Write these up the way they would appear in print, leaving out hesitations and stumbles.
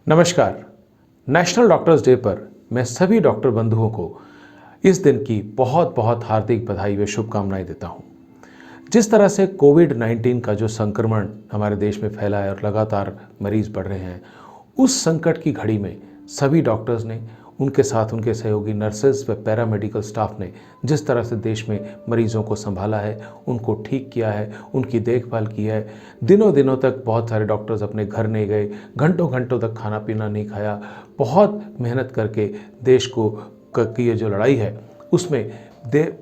नमस्कार। National doctors day पर मैं सभी डॉक्टर बंधुओं को इस दिन की बहुत बहुत हार्दिक बधाई व शुभकामनाएं देता हूं। जिस तरह से कोविड-19 का जो संक्रमण हमारे देश में फैला है और लगातार मरीज बढ़ रहे हैं, उस संकट की घड़ी में सभी डॉक्टर्स ने, उनके साथ उनके सहयोगी नर्सेज व पैरामेडिकल स्टाफ ने जिस तरह से देश में मरीजों को संभाला है, उनको ठीक किया है, उनकी देखभाल की है। दिनों दिनों तक बहुत सारे डॉक्टर्स अपने घर नहीं गए, घंटों घंटों तक खाना पीना नहीं खाया, बहुत मेहनत करके देश को की ये जो लड़ाई है उसमें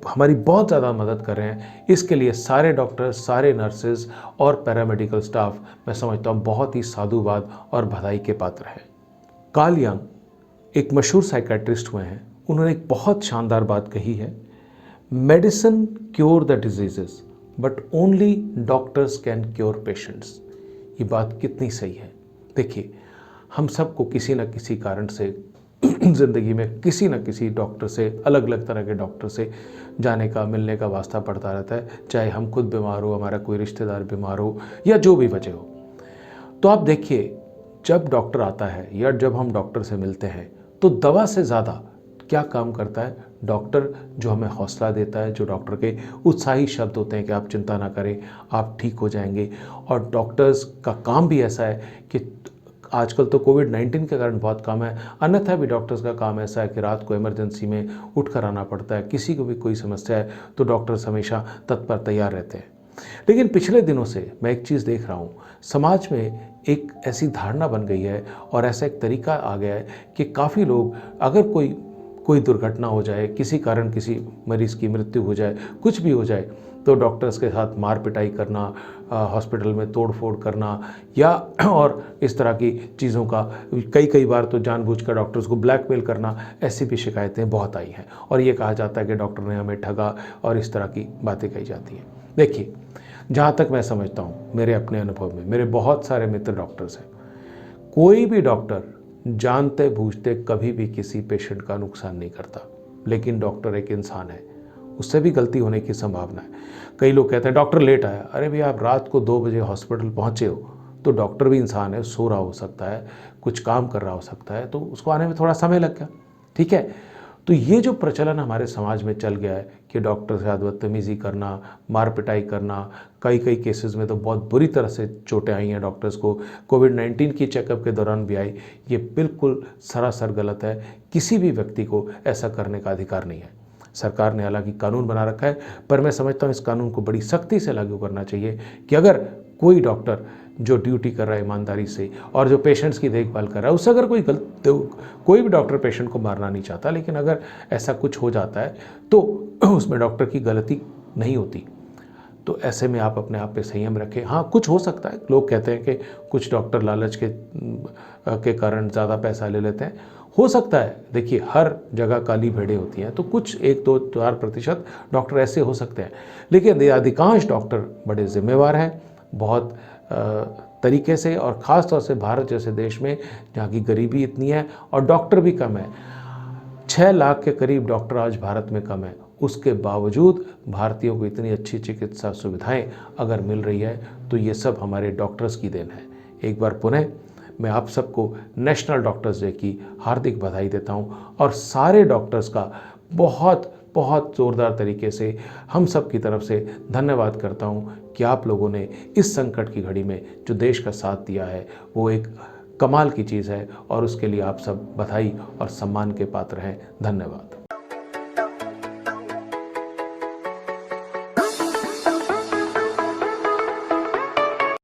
हमारी बहुत ज़्यादा मदद कर रहे हैं। इसके लिए सारे डॉक्टर्स, सारे नर्सेज और पैरामेडिकल स्टाफ मैं समझता हूँ बहुत ही साधुवाद और बधाई के पात्र हैं। कार्ल यंग एक मशहूर साइकेट्रिस्ट हुए हैं। उन्होंने एक बहुत शानदार बात कही है, medicine cure the diseases but only doctors can cure patients. ये बात कितनी सही है। देखिए, हम सबको किसी न किसी कारण से ज़िंदगी में किसी न किसी डॉक्टर से, अलग अलग तरह के डॉक्टर से जाने का, मिलने का वास्ता पड़ता रहता है, चाहे हम खुद बीमार हो, हमारा कोई रिश्तेदार बीमार हो या जो भी वजह हो। तो आप देखिए, जब डॉक्टर आता है या जब हम डॉक्टर से मिलते हैं तो दवा से ज़्यादा क्या काम करता है डॉक्टर, जो हमें हौसला देता है, जो डॉक्टर के उत्साही शब्द होते हैं कि आप चिंता ना करें, आप ठीक हो जाएंगे। और डॉक्टर्स का काम भी ऐसा है कि आजकल तो कोविड-19 के कारण बहुत कम है, अन्यथा भी डॉक्टर्स का काम ऐसा है कि रात को इमरजेंसी में उठ कर आना पड़ता है। किसी को भी कोई समस्या है तो डॉक्टर्स हमेशा तत्पर तैयार रहते हैं। लेकिन पिछले दिनों से मैं एक चीज़ देख रहा हूँ, समाज में एक ऐसी धारणा बन गई है और ऐसा एक तरीका आ गया है कि काफ़ी लोग, अगर कोई दुर्घटना हो जाए, किसी कारण किसी मरीज़ की मृत्यु हो जाए, कुछ भी हो जाए, तो डॉक्टर्स के साथ मार पिटाई करना, हॉस्पिटल में तोड़ फोड़ करना या और इस तरह की चीज़ों का कई बार तो जानबूझकर डॉक्टर्स को ब्लैकमेल करना, ऐसी भी शिकायतें बहुत आई हैं। और ये कहा जाता है कि डॉक्टर ने हमें ठगा और इस तरह की बातें कही जाती हैं। देखिए, जहाँ तक मैं समझता हूँ, मेरे अपने अनुभव में, मेरे बहुत सारे मित्र डॉक्टर्स हैं, कोई भी डॉक्टर जानते बूझते कभी भी किसी पेशेंट का नुकसान नहीं करता। लेकिन डॉक्टर एक इंसान है, उससे भी गलती होने की संभावना है। कई लोग कहते हैं डॉक्टर लेट आया। अरे भैया, आप रात को 2 बजे हॉस्पिटल पहुँचे हो तो डॉक्टर भी इंसान है, सो रहा हो सकता है, कुछ काम कर रहा हो सकता है, तो उसको आने में थोड़ा समय लग गया, ठीक है। तो ये जो प्रचलन हमारे समाज में चल गया है कि डॉक्टर से साथ बदतमीज़ी करना, मार पिटाई करना, कई केसेस में तो बहुत बुरी तरह से चोटें आई हैं डॉक्टर्स को, कोविड-19 की चेकअप के दौरान भी आई। ये बिल्कुल सरासर गलत है। किसी भी व्यक्ति को ऐसा करने का अधिकार नहीं है। सरकार ने हालांकि कानून बना रखा है, पर मैं समझता हूँ इस कानून को बड़ी सख्ती से लागू करना चाहिए कि अगर कोई डॉक्टर जो ड्यूटी कर रहा है ईमानदारी से और जो पेशेंट्स की देखभाल कर रहा है, उससे अगर कोई भी डॉक्टर पेशेंट को मारना नहीं चाहता, लेकिन अगर ऐसा कुछ हो जाता है तो उसमें डॉक्टर की गलती नहीं होती। तो ऐसे में आप अपने आप पे संयम रखें। हाँ, कुछ हो सकता है, लोग कहते हैं कि कुछ डॉक्टर लालच के कारण ज़्यादा पैसा ले लेते हैं, हो सकता है। देखिए, हर जगह काली भेड़ें होती हैं, तो कुछ 1-2-4% डॉक्टर ऐसे हो सकते हैं, लेकिन अधिकांश डॉक्टर बड़े जिम्मेवार हैं, बहुत तरीके से। और ख़ास तौर से भारत जैसे देश में जहाँ की गरीबी इतनी है और डॉक्टर भी कम है, 6 लाख के करीब डॉक्टर आज भारत में कम है, उसके बावजूद भारतीयों को इतनी अच्छी चिकित्सा सुविधाएं अगर मिल रही है तो ये सब हमारे डॉक्टर्स की देन है। एक बार पुनः मैं आप सबको नेशनल डॉक्टर्स डे की हार्दिक बधाई देता हूँ और सारे डॉक्टर्स का बहुत बहुत ज़ोरदार तरीके से हम सब की तरफ से धन्यवाद करता हूँ कि आप लोगों ने इस संकट की घड़ी में जो देश का साथ दिया है वो एक कमाल की चीज़ है और उसके लिए आप सब बधाई और सम्मान के पात्र हैं। धन्यवाद।